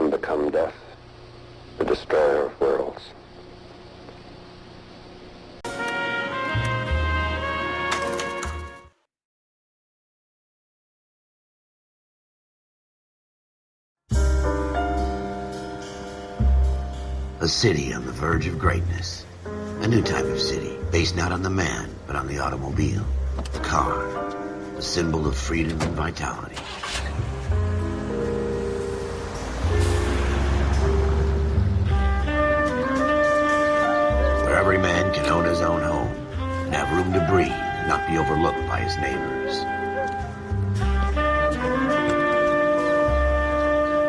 and become death, the destroyer of worlds. A city on the verge of greatness. A new type of city, based not on the man, but on the automobile. The car. The symbol of freedom and vitality. Where every man can own his own home, and have room to breathe, and not be overlooked by his neighbors.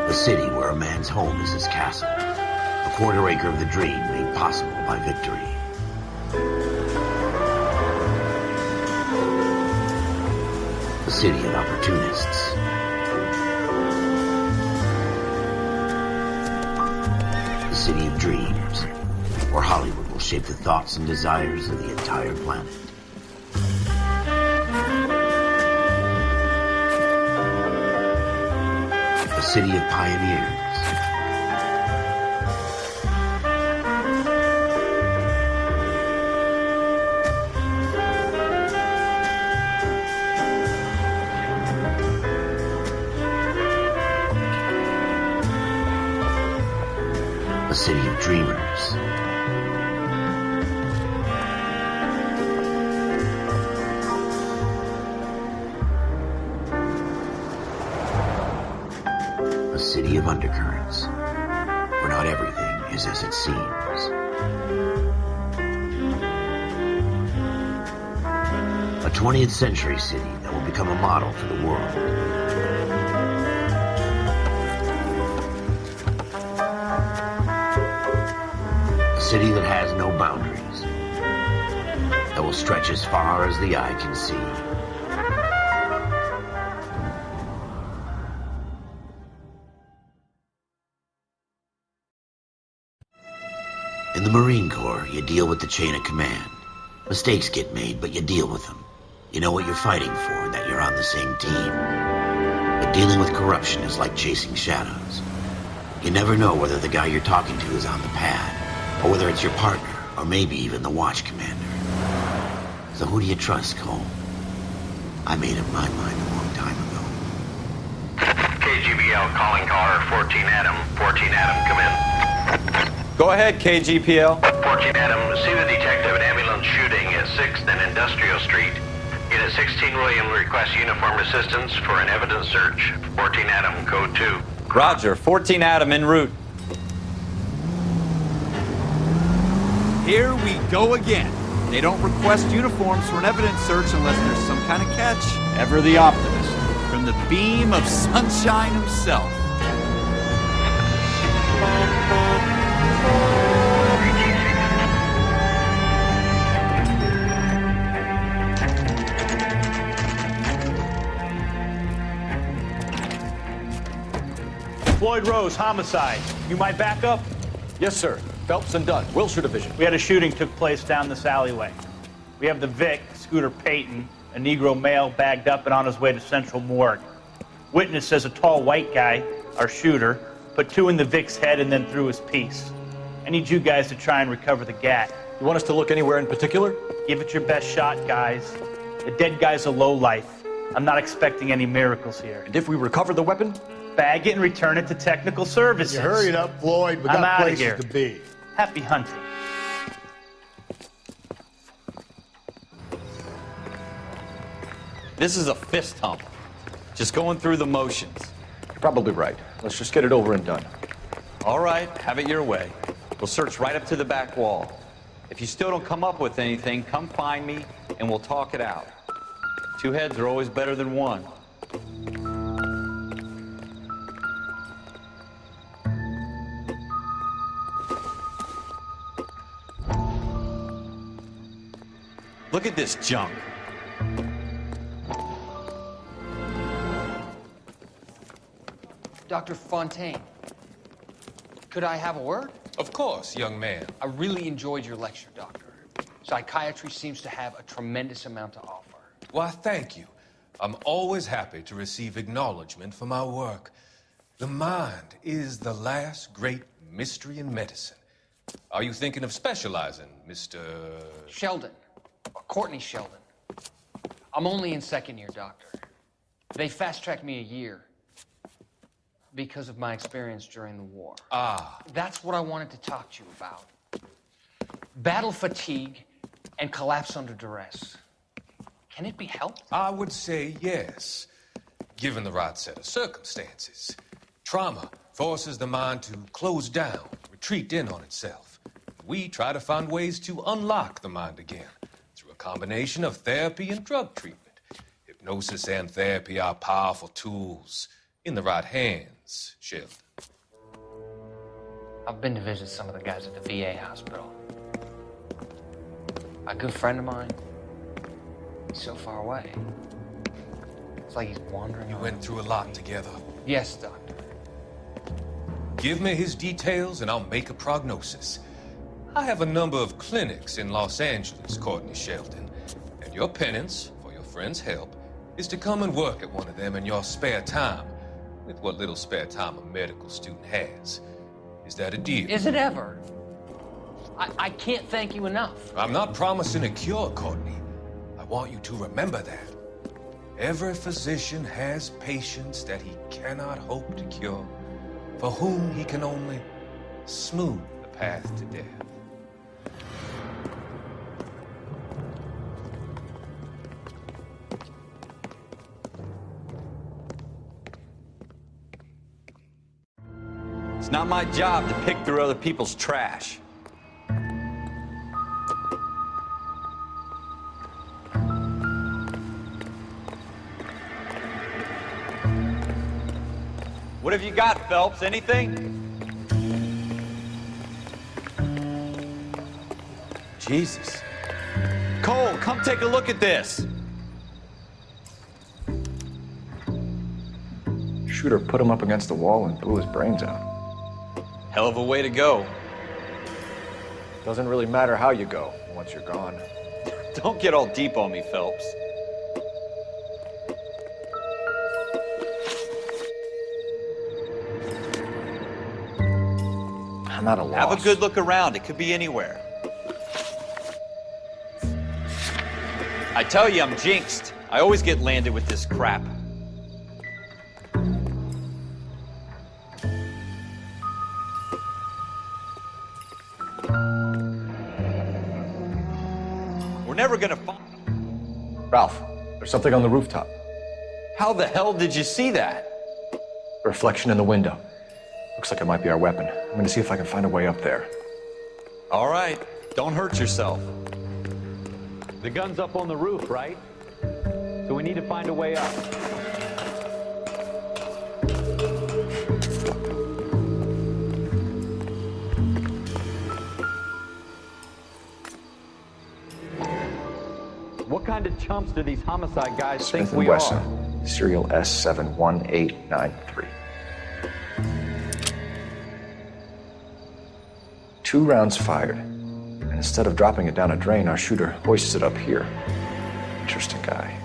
The city where a man's home is his castle. A quarter acre of the dream made possible by victory. The city of opportunists. The city of dreams, where Hollywood will shape the thoughts and desires of the entire planet. The city of pioneers. A city of dreamers. A city of undercurrents, where not everything is as it seems. A 20th century city that will become a model for the world. A city that has no boundaries, that will stretch as far as the eye can see. In the Marine Corps, you deal with the chain of command. Mistakes get made, but you deal with them. You know what you're fighting for and that you're on the same team. But dealing with corruption is like chasing shadows. You never know whether the guy you're talking to is on the pad, or whether it's your partner, or maybe even the watch commander. So who do you trust, Cole? I made up my mind a long time ago. KGBL calling caller 14 Adam. 14 Adam, come in. Go ahead, KGPL. 14 Adam, see the detective, an ambulance shooting at 6th and Industrial Street. Unit 16 William requests uniformed assistance for an evidence search. 14 Adam, code 2. Roger, 14 Adam en route. Here we go again. They don't request uniforms for an evidence search unless there's some kind of catch. Ever the optimist. From the beam of sunshine himself. Floyd Rose, homicide. You might back up? Yes, sir. Phelps and Dunn, Wilshire Division. We had a shooting took place down this alleyway. We have the Vic, Scooter Payton, a Negro male bagged up and on his way to Central Morgue. Witness says a tall white guy, our shooter, put 2 in the Vic's head and then threw his piece. I need you guys to try and recover the gat. You want us to look anywhere in particular? Give it your best shot, guys. The dead guy's a lowlife. I'm not expecting any miracles here. And if we recover the weapon? Bag it and return it to technical services. You hurry it up, Floyd. We I'm got outta places here. to be. Happy hunting. This is a fist hump. Just going through the motions. You're probably right. Let's just get it over and done. All right, have it your way. We'll search right up to the back wall. If you still don't come up with anything, come find me and we'll talk it out. 2 heads are always better than 1. Look at this junk. Dr. Fontaine, could I have a word? Of course, young man. I really enjoyed your lecture, Doctor. Psychiatry seems to have a tremendous amount to offer. Why, thank you. I'm always happy to receive acknowledgement for my work. The mind is the last great mystery in medicine. Are you thinking of specializing, Mr. Sheldon, or Courtney Sheldon. I'm only in second year, Doctor. They fast-tracked me a year because of my experience during the war. Ah. That's what I wanted to talk to you about. Battle fatigue and collapse under duress. Can it be helped? I would say yes, given the right set of circumstances. Trauma forces the mind to close down, retreat in on itself. We try to find ways to unlock the mind again through a combination of therapy and drug treatment. Hypnosis and therapy are powerful tools in the right hands, Sheldon. I've been to visit some of the guys at the VA hospital. A good friend of mine, he's so far away. It's like he's wandering You around. went through a lot together. Yes, Doctor. Give me his details and I'll make a prognosis. I have a number of clinics in Los Angeles, Courtney Sheldon, and your penance, for your friend's help, is to come and work at one of them in your spare time, with what little spare time a medical student has. Is that a deal? Is it ever? I can't thank you enough. I'm not promising a cure, Courtney. I want you to remember that. Every physician has patients that he cannot hope to cure, for whom he can only smooth the path to death. It's not my job to pick through other people's trash. What have you got, Phelps? Anything? Jesus. Cole, come take a look at this. Shooter put him up against the wall and blew his brains out. Hell of a way to go. Doesn't really matter how you go once you're gone. Don't get all deep on me, Phelps. I'm at a loss. Have a good look around. It could be anywhere. I tell you, I'm jinxed. I always get landed with this crap. We're never gonna find... Ralph, there's something on the rooftop. How the hell did you see that? A reflection in the window. Looks like it might be our weapon. I'm gonna see if I can find a way up there. All right, don't hurt yourself. The gun's up on the roof, right? So we need to find a way up. What kind of chumps do these homicide guys Smith think we & Wesson, are? serial S71893. 2 rounds fired. And instead of dropping it down a drain, our shooter hoists it up here. Interesting guy.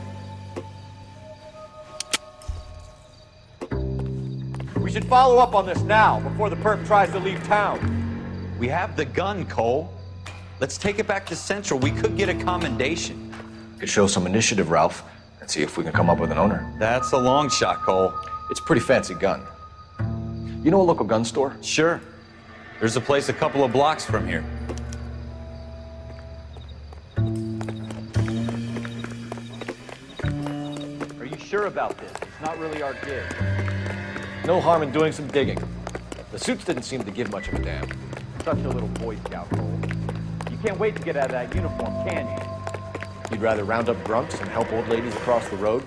We should follow up on this now, before the perp tries to leave town. We have the gun, Cole. Let's take it back to Central. We could get a commendation. Could show some initiative, Ralph, and see if we can come up with an owner. That's a long shot, Cole. It's a pretty fancy gun. You know a local gun store? Sure. There's a place a couple of blocks from here. Are you sure about this? It's not really our gig. No harm in doing some digging. The suits didn't seem to give much of a damn. Such a little Boy Scout, Cole. You can't wait to get out of that uniform, can you? You'd rather round up drunks and help old ladies across the road?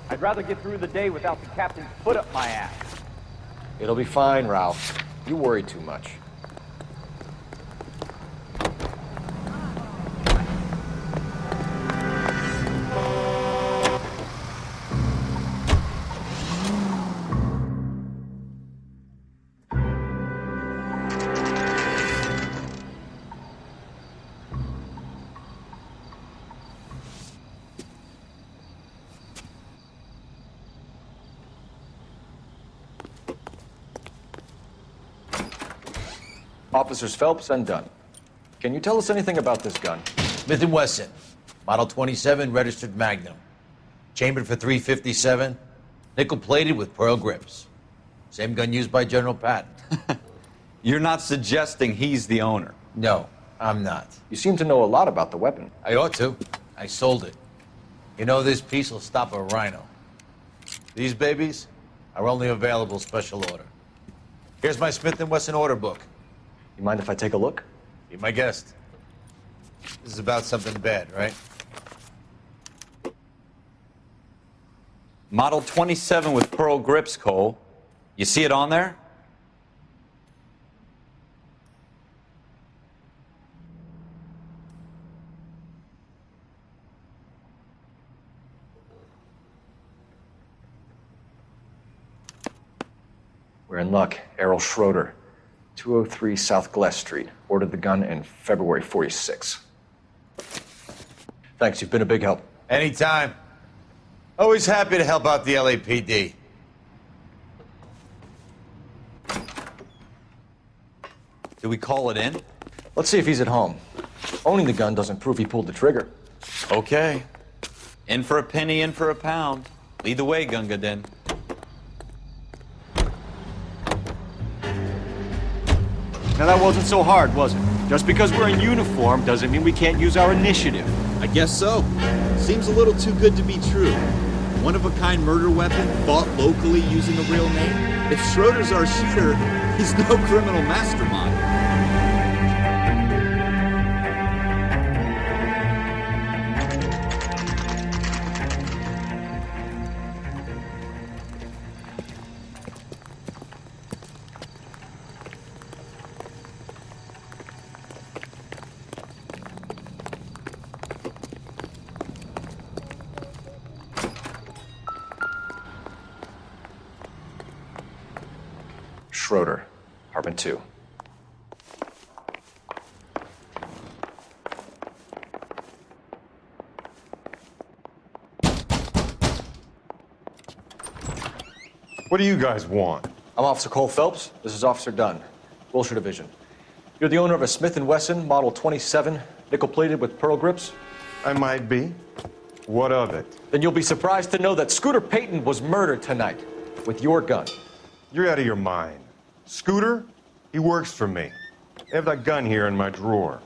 I'd rather get through the day without the captain's foot up my ass. It'll be fine, Ralph. You worry too much. Officers Phelps and Dunn. Can you tell us anything about this gun? Smith & Wesson, Model 27, registered Magnum. Chambered for .357, nickel-plated with pearl grips. Same gun used by General Patton. You're not suggesting he's the owner? No, I'm not. You seem to know a lot about the weapon. I ought to. I sold it. You know, this piece will stop a rhino. These babies are only available special order. Here's my Smith & Wesson order book. You mind if I take a look? Be my guest. This is about something bad, right? Model 27 with pearl grips, Cole. You see it on there? We're in luck. Errol Schroeder, 203 South Glass Street. Ordered the gun in February '46. Thanks, you've been a big help. Anytime. Always happy to help out the LAPD. Do we call it in? Let's see if he's at home. Owning the gun doesn't prove he pulled the trigger. Okay. In for a penny, in for a pound. Lead the way, Gunga Din. Now that wasn't so hard, was it? Just because we're in uniform doesn't mean we can't use our initiative. I guess so. Seems a little too good to be true. One-of-a-kind murder weapon bought locally using a real name? If Schroeder's our shooter, he's no criminal mastermind. Schroeder, apartment 2. What do you guys want? I'm Officer Cole Phelps. This is Officer Dunn, Wilshire Division. You're the owner of a Smith & Wesson Model 27, nickel-plated with pearl grips? I might be. What of it? Then you'll be surprised to know that Scooter Payton was murdered tonight with your gun. You're out of your mind. Scooter? He works for me. I have that gun here in my drawer.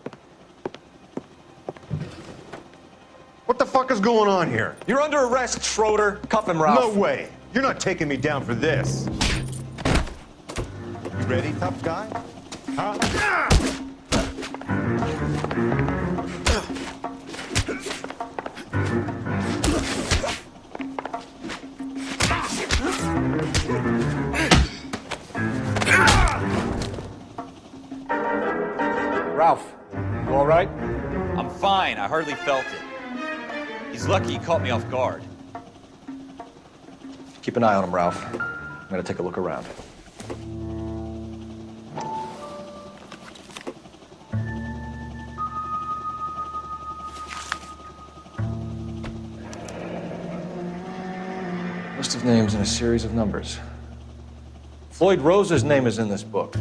What the fuck is going on here? You're under arrest, Schroeder. Cuff him, Ralph. No way. You're not taking me down for this. You ready, tough guy? Huh? Ralph, you all right? I'm fine. I hardly felt it. He's lucky he caught me off guard. Keep an eye on him, Ralph. I'm gonna take a look around. List of names and a series of numbers. Floyd Rose's name is in this book.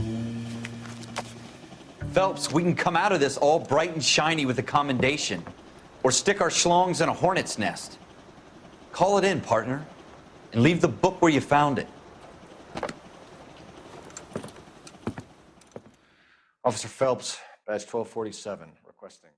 Phelps, we can come out of this all bright and shiny with a commendation. Or stick our schlongs in a hornet's nest. Call it in, partner. And leave the book where you found it. Officer Phelps, badge 1247, requesting.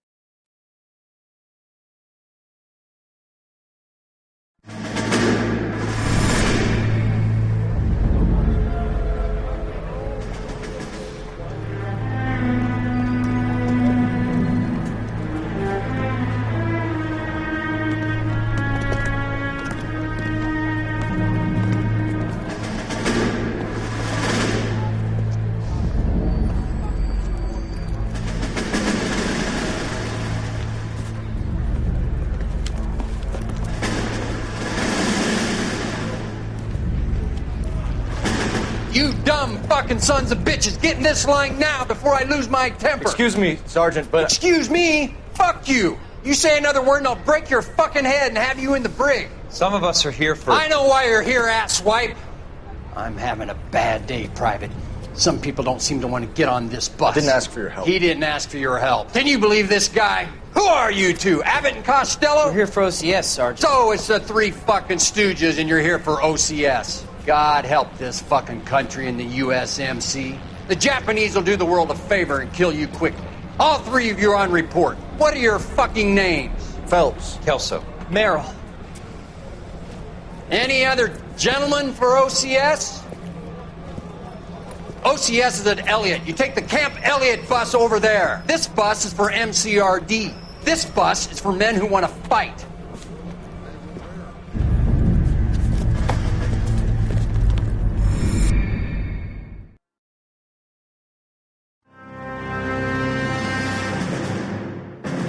You dumb fucking sons of bitches, get in this line now before I lose my temper. Excuse me, Sergeant, but... Excuse me? Fuck you. You say another word and I'll break your fucking head and have you in the brig. Some of us are here for... I know why you're here, asswipe. I'm having a bad day, Private. Some people don't seem to want to get on this bus. Didn't ask for your help. He didn't ask for your help. Can you believe this guy? Who are you two? Abbott and Costello? We're here for OCS, Sergeant. So it's the three fucking stooges and you're here for OCS. God help this fucking country and the USMC. The Japanese will do the world a favor and kill you quickly. All three of you are on report. What are your fucking names? Phelps. Kelso. Merrill. Any other gentlemen for OCS? OCS is at Elliott. You take the Camp Elliott bus over there. This bus is for MCRD. This bus is for men who want to fight.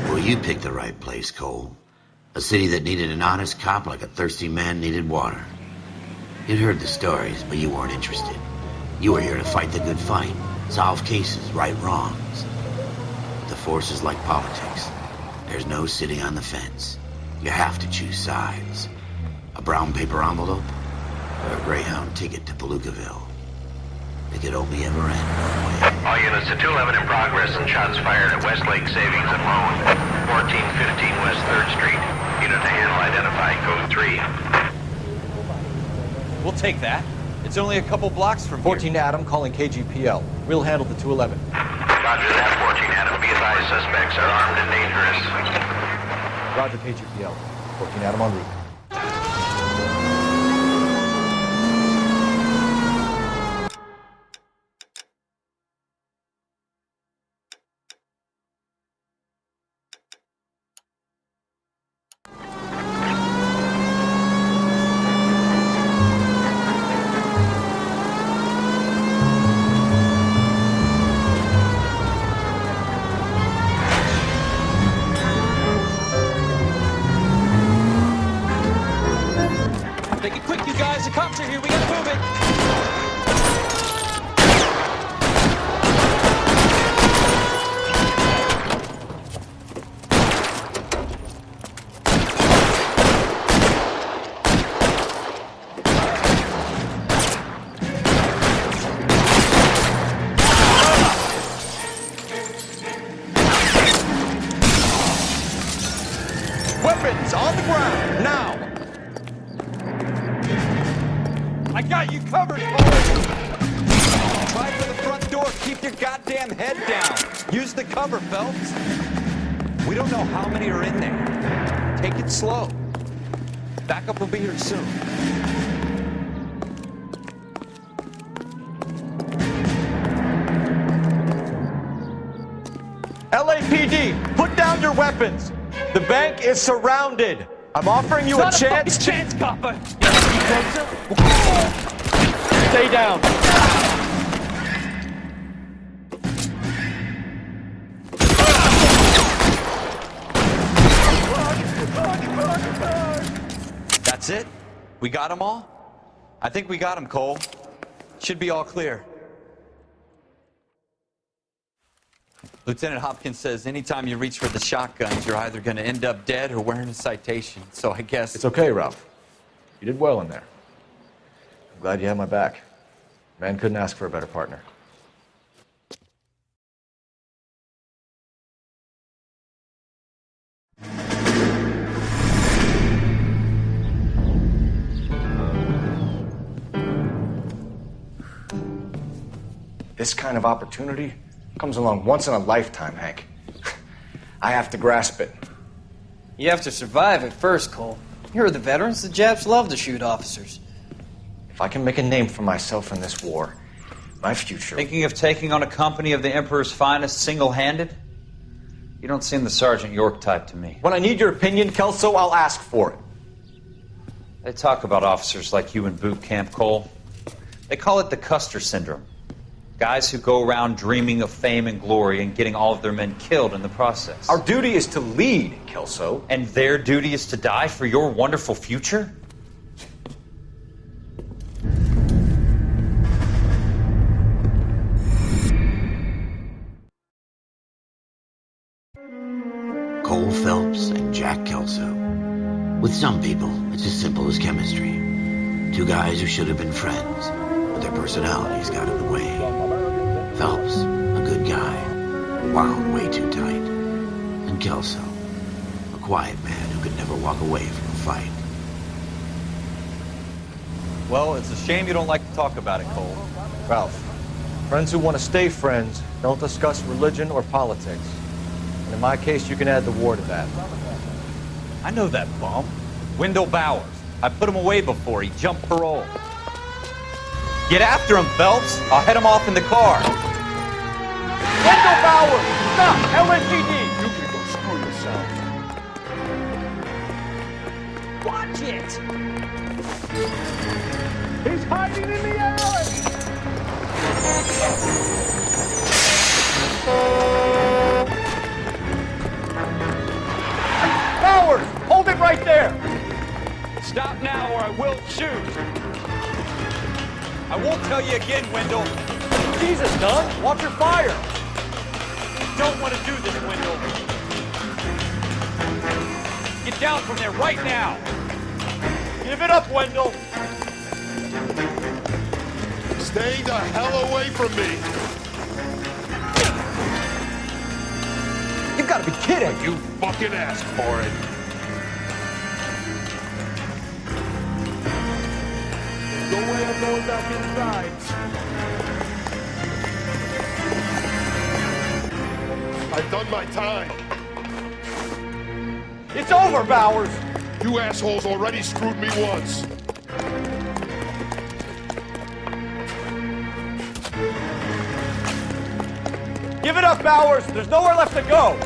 Well, you picked the right place, Cole. A city that needed an honest cop like a thirsty man needed water. You'd heard the stories, but you weren't interested. You were here to fight the good fight, solve cases, right wrongs. The force is like politics. There's no sitting on the fence. You have to choose sides. A brown paper envelope or a Greyhound ticket to Palookaville. It could only ever end one way. All units to 211 in progress and shots fired at Westlake Savings and Loan, 1415 West 3rd Street. Unit to handle identified code 3. We'll take that. It's only a couple blocks from 14 Adam calling KGPL. We'll handle the 211. Roger that, 14 Adam. Be advised, suspects are armed and dangerous. Roger KGPL. 14 Adam en route. Make it quick, you guys. The cops are here. We gotta move it. Weapons on the ground, now! I got you covered, Cole. Try for the front door. Keep your goddamn head down. Use the cover, Phelps. We don't know how many are in there. Take it slow. Backup will be here soon. LAPD, put down your weapons. The bank is surrounded. I'm offering you a chance. Chance, copper. Stay down. That's it? We got them all? I think we got them, Cole. Should be all clear. Lieutenant Hopkins says anytime you reach for the shotguns, you're either going to end up dead or wearing a citation. So I guess... It's okay, Ralph. You did well in there. I'm glad you had my back. Man couldn't ask for a better partner. This kind of opportunity comes along once in a lifetime, Hank. I have to grasp it. You have to survive it first, Cole. Here are the veterans. The Japs love to shoot officers. If I can make a name for myself in this war, my future... Thinking of taking on a company of the Emperor's finest single-handed? You don't seem the Sergeant York type to me. When I need your opinion, Kelso, I'll ask for it. They talk about officers like you in boot camp, Cole. They call it the Custer syndrome. Guys who go around dreaming of fame and glory and getting all of their men killed in the process. Our duty is to lead, Kelso. And their duty is to die for your wonderful future? Cole Phelps and Jack Kelso. With some people, it's as simple as chemistry. Two guys who should have been friends, but their personalities got in the way. Phelps, a good guy, wound way too tight. And Kelso, a quiet man who could never walk away from a fight. Well, it's a shame you don't like to talk about it, Cole. Ralph, friends who want to stay friends don't discuss religion or politics. And in my case, you can add the war to that. I know that bum. Wendell Bowers. I put him away before. He jumped parole. Get after him, Phelps. I'll head him off in the car. Wendell Bowers! Stop! LAPD! You can go screw yourself. Watch it! He's hiding in the alley! Bowers! Hold it right there! Stop now or I will shoot. I won't tell you again, Wendell. Jesus, Dunn! Watch your fire! Don't want to do this, Wendell. Get down from there right now. Give it up, Wendell! Stay the hell away from me! You've got to be kidding! You fucking asked for it. No way I'm going back inside. I've done my time. It's over, Bowers! You assholes already screwed me once. Give it up, Bowers! There's nowhere left to go!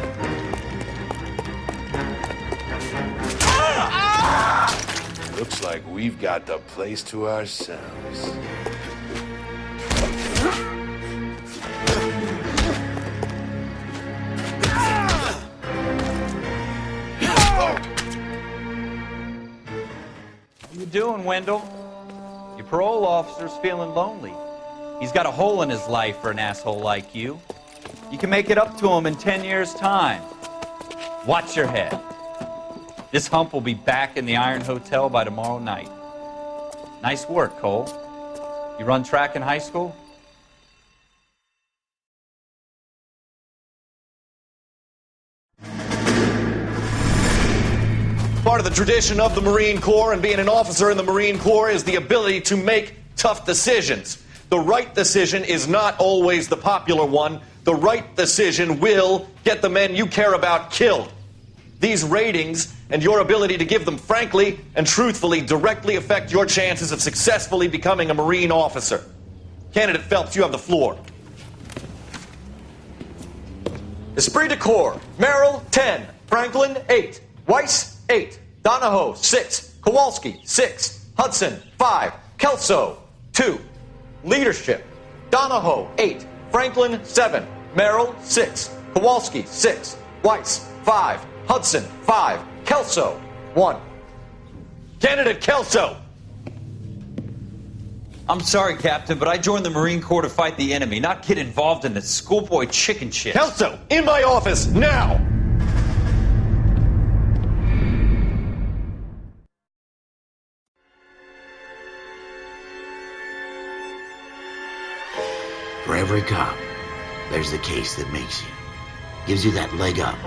Looks like we've got the place to ourselves. How you doing, Wendell? Your parole officer's feeling lonely. He's got a hole in his life for an asshole like you. You can make it up to him in 10 years' time. Watch your head. This hump will be back in the Iron Hotel by tomorrow night. Nice work, Cole. You run track in high school? Part of the tradition of the Marine Corps and being an officer in the Marine Corps is the ability to make tough decisions. The right decision is not always the popular one. The right decision will get the men you care about killed. These ratings and your ability to give them frankly and truthfully directly affect your chances of successfully becoming a Marine officer. Candidate Phelps, you have the floor. Esprit de Corps, Merrill, 10. Franklin, 8. Weiss, 8. Donahoe, 6. Kowalski, 6. Hudson, 5. Kelso, 2. Leadership, Donahoe, 8. Franklin, 7. Merrill, 6. Kowalski, 6. Weiss, 5. Hudson, 5. Kelso, 1. Candidate Kelso! I'm sorry, Captain, but I joined the Marine Corps to fight the enemy, not get involved in this schoolboy chicken shit. Kelso, in my office, now! For every cop, there's the case that makes you. Gives you that leg up,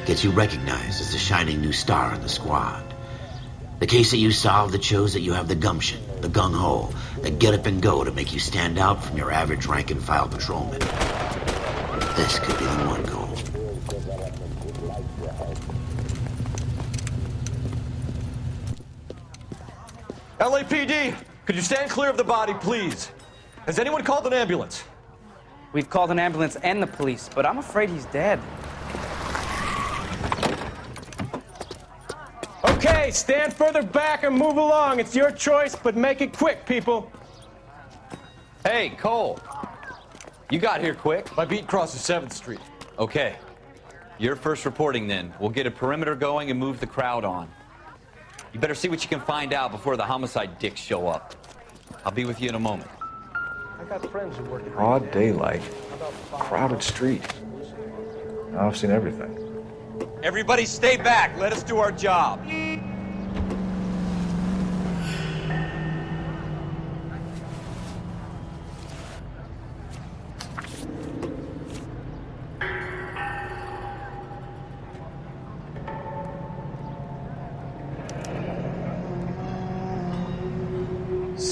gets you recognized as the shining new star in the squad. The case that you solve that shows that you have the gumption, the gung-ho, the get up and go to make you stand out from your average rank-and-file patrolman. This could be the one goal. LAPD, could you stand clear of the body, please? Has anyone called an ambulance? We've called an ambulance and the police, but I'm afraid he's dead. Okay, stand further back and move along. It's your choice, but make it quick, people. Hey, Cole. You got here quick. My beat crosses 7th Street. Okay. You're first reporting then. We'll get a perimeter going and move the crowd on. You better see what you can find out before the homicide dicks show up. I'll be with you in a moment. I got friends who work at Broad daylight, crowded street. Now I've seen everything. Everybody stay back. Let us do our job.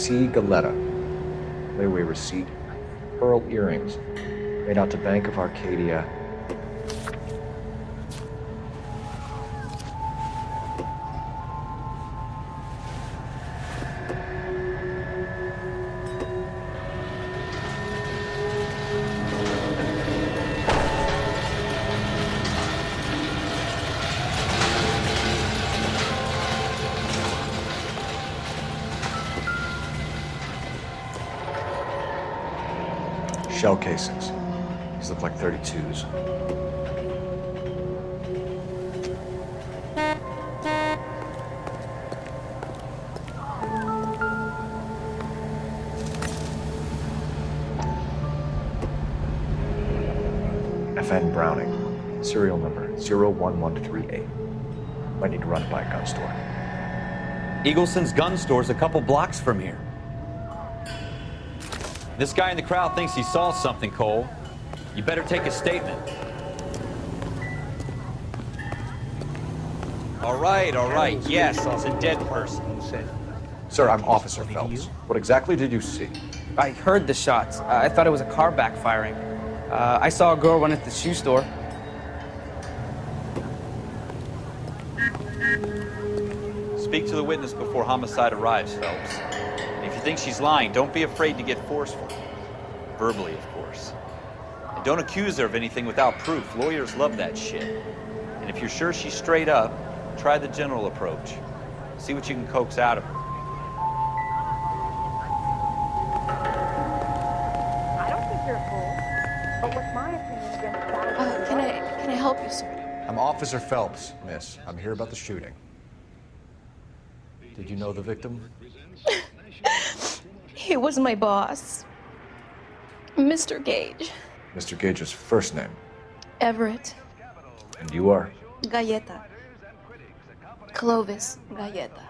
C. Galetta. Layaway receipt. Pearl earrings. Made out to Bank of Arcadia. Shell casings. These look like 32s. FN Browning. Serial number 01138. Might need to run it by a gun store. Eagleson's gun store's a couple blocks from here. This guy in the crowd thinks he saw something, Cole. You better take a statement. All right. Yes, it's a dead person. Sir, I'm Officer Phelps. What exactly did you see? I heard the shots. I thought it was a car backfiring. I saw a girl run at the shoe store. Speak to the witness before homicide arrives, Phelps. If you think she's lying, don't be afraid to get forceful. Verbally, of course. And don't accuse her of anything without proof. Lawyers love that shit. And if you're sure she's straight up, try the general approach. See what you can coax out of her. I don't think you're a fool. But what's my opinion against that? Can I help you, sir? I'm Officer Phelps, miss. I'm here about the shooting. Did you know the victim? He was my boss, Mr. Gage. Mr. Gage's first name. Everett. And you are? Galleta. Clovis Galleta.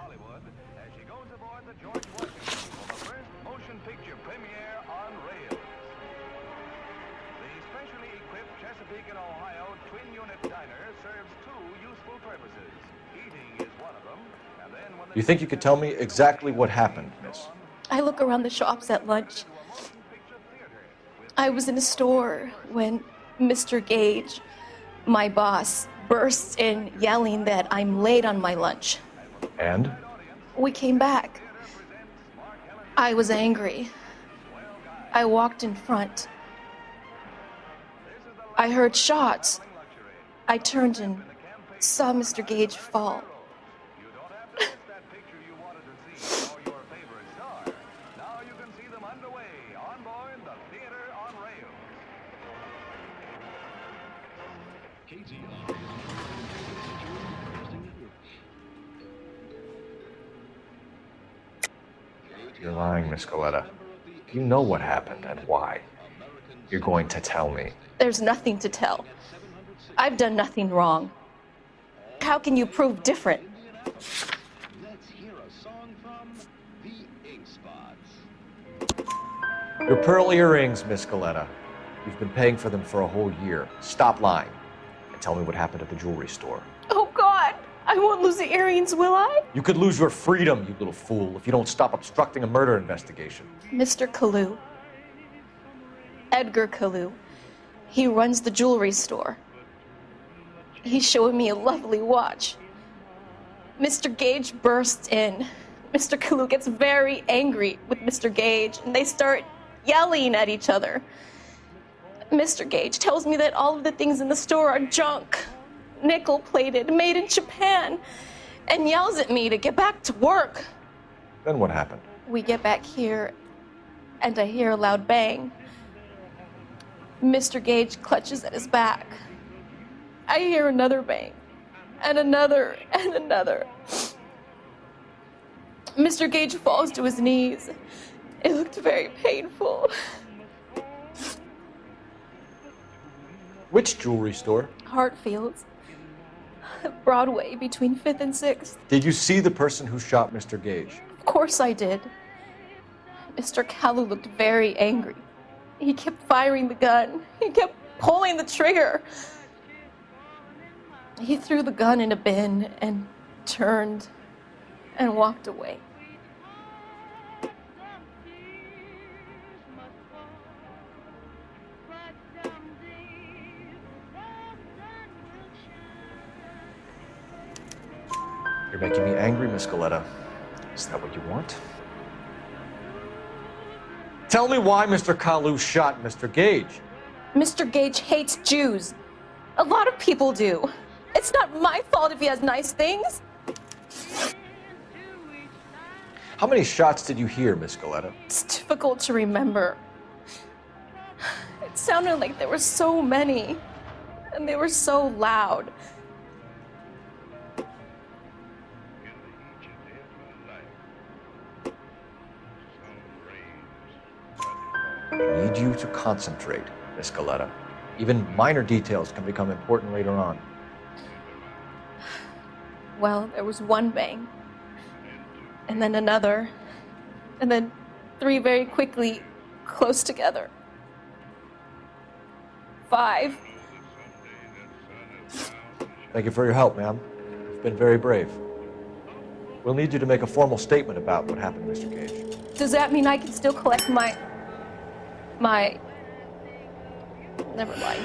You think you could tell me exactly what happened, miss? I look around the shops at lunch. I was in a store when Mr. Gage, my boss, bursts in yelling that I'm late on my lunch. And? We came back. I was angry. I walked in front. I heard shots. I turned and saw Mr. Gage fall. You're lying, Miss Galetta. You know what happened and why. You're going to tell me. There's nothing to tell. I've done nothing wrong. How can you prove different? Your pearl earrings, Miss Galetta. You've been paying for them for a whole year. Stop lying and tell me what happened at the jewelry store. Oh, God! I won't lose the earrings, will I? You could lose your freedom, you little fool, if you don't stop obstructing a murder investigation. Mr. Kalu. Edgar Kalu. He runs the jewelry store. He's showing me a lovely watch. Mr. Gage bursts in. Mr. Kalu gets very angry with Mr. Gage, and they start yelling at each other. Mr. Gage tells me that all of the things in the store are junk, nickel-plated, made in Japan, and yells at me to get back to work. Then what happened? We get back here, and I hear a loud bang. Mr. Gage clutches at his back. I hear another bang, and another, and another. Mr. Gage falls to his knees. It looked very painful. Which jewelry store? Hartfield's. Broadway, between 5th and 6th. Did you see the person who shot Mr. Gage? Of course I did. Mr. Kalu looked very angry. He kept firing the gun. He kept pulling the trigger. He threw the gun in a bin and turned and walked away. You're making me angry, Miss Galetta. Is that what you want? Tell me why Mr. Kalu shot Mr. Gage. Mr. Gage hates Jews. A lot of people do. It's not my fault if he has nice things. How many shots did you hear, Miss Galetta? It's difficult to remember. It sounded like there were so many, and they were so loud. I need you to concentrate, Miss Galetta. Even minor details can become important later on. Well, there was one bang, and then another, and then three very quickly, close together. 5. Thank you for your help, ma'am. You've been very brave. We'll need you to make a formal statement about what happened to Mr. Gage. Does that mean I can still collect my... Never mind.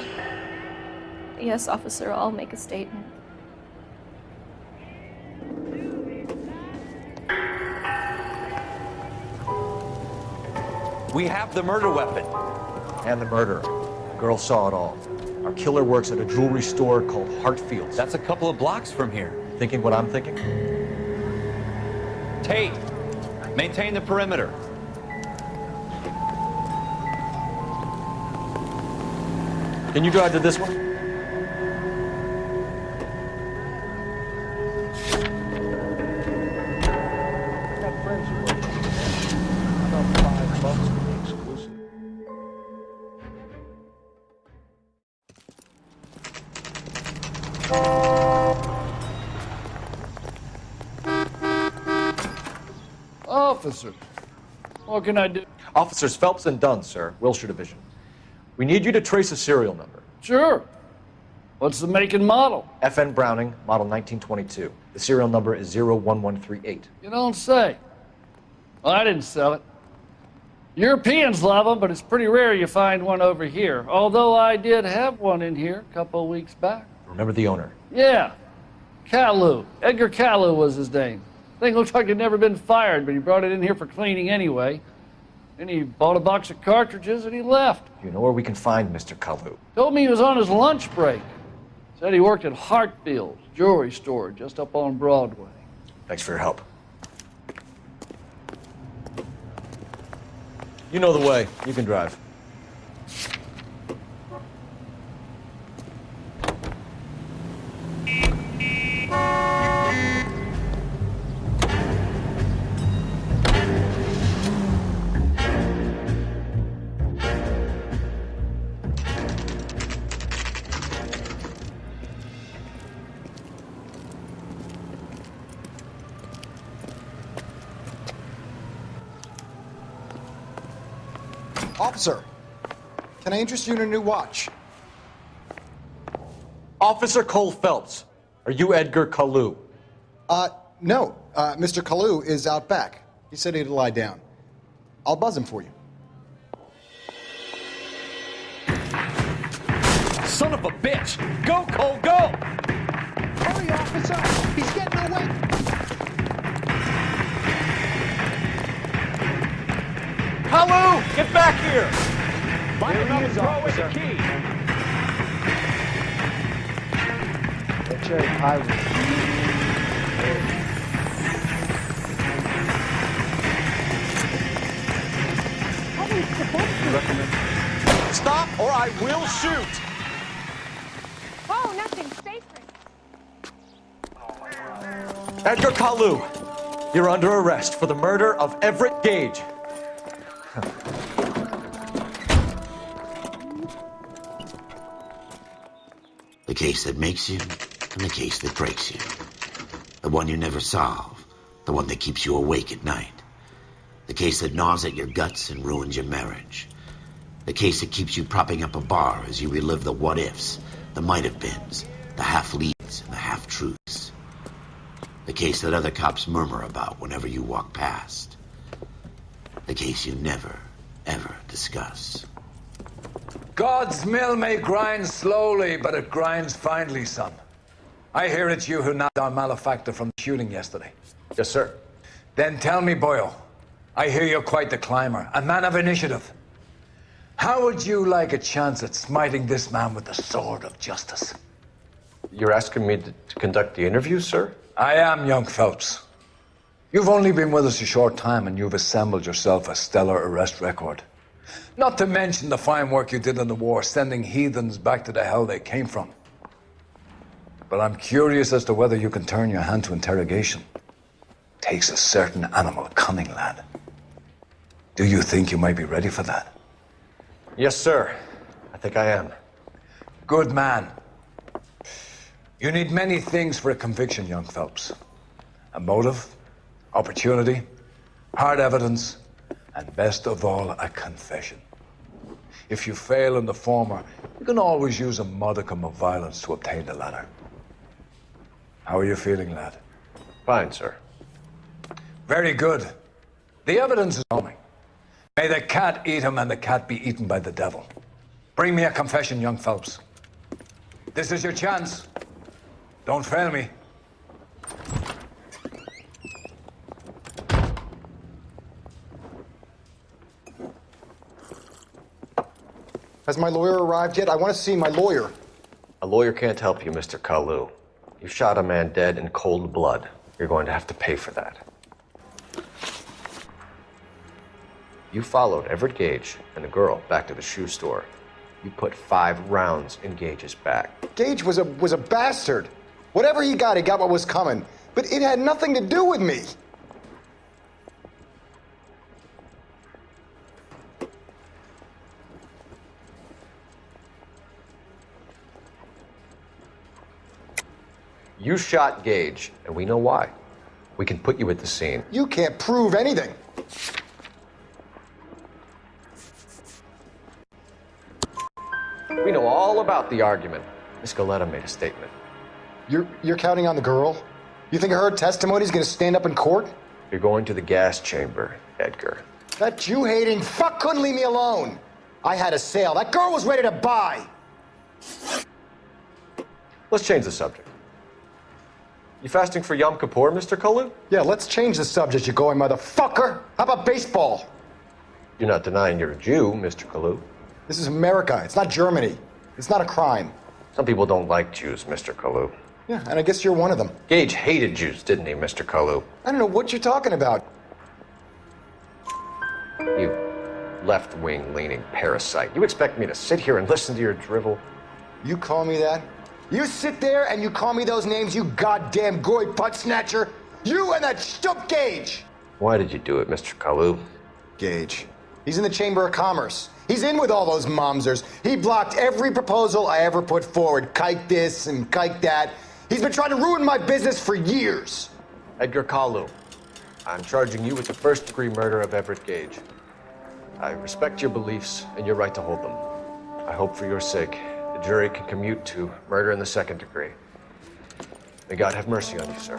Yes, officer, I'll make a statement. We have the murder weapon. And the murderer. The girl saw it all. Our killer works at a jewelry store called Hartfield's. That's a couple of blocks from here. Thinking what I'm thinking? Tate, maintain the perimeter. Can you drive to this one? Officer, what can I do? Officers Phelps and Dunn, sir. Wilshire Division. We need you to trace a serial number. Sure. What's the make and model? FN Browning, model 1922. The serial number is 01138. You don't say. Well, I didn't sell it. Europeans love them, but it's pretty rare you find one over here. Although I did have one in here a couple of weeks back. Remember the owner? Yeah. Kalu. Edgar Kalu was his name. Thing looked like it'd never been fired, but he brought it in here for cleaning anyway. Then he bought a box of cartridges and he left. You know where we can find Mr. Kalu? Told me he was on his lunch break. Said he worked at Hartfield's jewelry store just up on Broadway. Thanks for your help. You know the way. You can drive. Officer, can I interest you in a new watch? Officer Cole Phelps, are you Edgar Kalu? No. Mr. Kalu is out back. He said he'd lie down. I'll buzz him for you. Son of a bitch! Go, Cole, go! Hurry, officer! He's getting away! Kalu, get back here! Find another throw with the key. Cherry pie. Stop or I will shoot! Oh, nothing sacred. Edgar Kalu, you're under arrest for the murder of Everett Gage. The case that makes you and the case that breaks you. The one you never solve. The one that keeps you awake at night. The case that gnaws at your guts and ruins your marriage. The case that keeps you propping up a bar as you relive the what-ifs, the might-have-beens, the half-leads, and the half-truths. The case that other cops murmur about whenever you walk past. The case you never, ever discuss. God's mill may grind slowly, but it grinds finely, son. I hear it's you who knocked down Malefactor from the shooting yesterday. Yes, sir. Then tell me, Boyle, I hear you're quite the climber, a man of initiative. How would you like a chance at smiting this man with the sword of justice? You're asking me to conduct the interview, sir? I am, young Phelps. You've only been with us a short time and you've assembled yourself a stellar arrest record. Not to mention the fine work you did in the war, sending heathens back to the hell they came from. But I'm curious as to whether you can turn your hand to interrogation. Takes a certain animal cunning, lad. Do you think you might be ready for that? Yes, sir. I think I am. Good man. You need many things for a conviction, young Phelps. A motive, opportunity, hard evidence, and best of all, a confession. If you fail in the former, you can always use a modicum of violence to obtain the latter. How are you feeling, lad? Fine, sir. Very good. The evidence is coming. May the cat eat him and the cat be eaten by the devil. Bring me a confession, young Phelps. This is your chance. Don't fail me. Has my lawyer arrived yet? I want to see my lawyer. A lawyer can't help you, Mr. Kalu. You shot a man dead in cold blood. You're going to have to pay for that. You followed Everett Gage and the girl back to the shoe store. You put 5 rounds in Gage's back. Gage was a bastard. Whatever he got what was coming. But it had nothing to do with me. You shot Gage, and we know why. We can put you at the scene. You can't prove anything. We know all about the argument. Miss Galetta made a statement. You're counting on the girl? You think her testimony is going to stand up in court? You're going to the gas chamber, Edgar. That Jew-hating fuck couldn't leave me alone. I had a sale. That girl was ready to buy. Let's change the subject. You fasting for Yom Kippur, Mr. Kalu? Yeah, let's change the subject, you going motherfucker. How about baseball? You're not denying you're a Jew, Mr. Kalu. This is America. It's not Germany. It's not a crime. Some people don't like Jews, Mr. Kalu. Yeah, and I guess you're one of them. Gage hated Jews, didn't he, Mr. Kalu? I don't know what you're talking about. You left-wing leaning parasite. You expect me to sit here and listen to your drivel? You call me that? You sit there and you call me those names, you goddamn goy putt snatcher? You and that stump Gage! Why did you do it, Mr. Kalu? Gage. He's in the Chamber of Commerce. He's in with all those momsers. He blocked every proposal I ever put forward. Kike this and kike that. He's been trying to ruin my business for years. Edgar Kalu, I'm charging you with the first-degree murder of Everett Gage. I respect your beliefs and your right to hold them. I hope for your sake the jury can commute to murder in the second degree. May God have mercy on you, sir.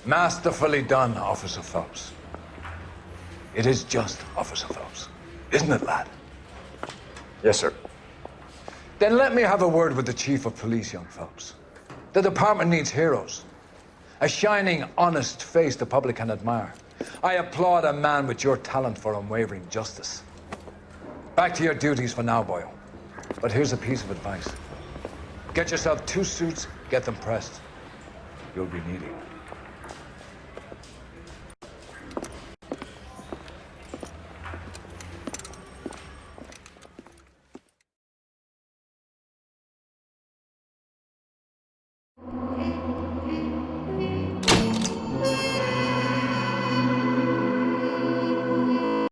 Masterfully done, Officer Phelps. It is just, Officer Phelps. Isn't it, lad? Yes, sir. Then let me have a word with the Chief of Police, young Phelps. The department needs heroes. A shining, honest face the public can admire. I applaud a man with your talent for unwavering justice. Back to your duties for now, Boyle. But here's a piece of advice. Get yourself 2 suits, get them pressed. You'll be needing.